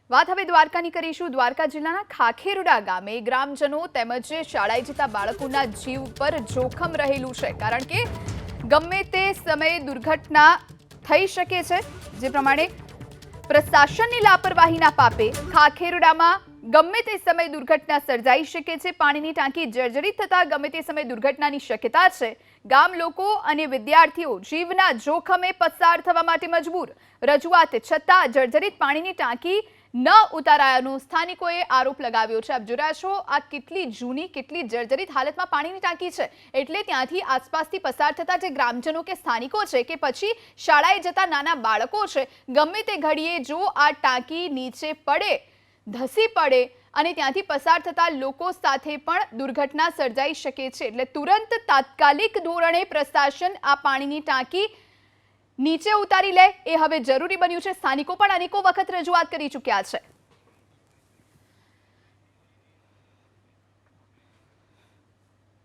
વાત હવે દ્વારકાની કરીશું। દ્વારકા જિલ્લાના ખાખેરડા ગામે ગ્રામજનો તેમજ શાળાએ જતા બાળકોના જીવ પર જોખમ રહેલું છે, કારણ કે ગમે તે સમયે દુર્ઘટના થઈ શકે છે। જે પ્રમાણે પ્રશાસનની લાપરવાહીના પાપે ખાખેરડામાં ગમે તે સમયે દુર્ઘટના સર્જાઈ શકે છે। પાણીની ટાંકી જર્જરિત થતા ગમે તે સમયે દુર્ઘટનાની શક્યતા છે। ગામ લોકો અને વિદ્યાર્થીઓ જીવના જોખમે પસાર થવા માટે મજબૂર। રજૂઆત છતાં જર્જરિત પાણીની ટાંકી ન ઉતારાયાનો સ્થાનિકોએ આરોપ લગાવ્યો છે। આપ જોઈ રહ્યા છો આ કેટલી જૂની, કેટલી જર્જરિત હાલતમાં પાણીની ટાંકી છે, એટલે ત્યાંથી આસપાસથી પસાર થતા જે ગ્રામજનો કે સ્થાનિકો છે કે પછી શાળાએ જતા નાના બાળકો છે, ગમે તે ઘડીએ જો આ ટાંકી નીચે પડે, ધસી પડે અને ત્યાંથી પસાર થતા લોકો સાથે પણ દુર્ઘટના સર્જાઈ શકે છે। એટલે તુરંત તાત્કાલિક ધોરણે પ્રશાસન આ પાણીની ટાંકી નીચે ઉતારી લે એ હવે જરૂરી બન્યું છે। સ્થાનિકો પણ અનેકો વખત રજૂઆત કરી ચૂક્યા છે।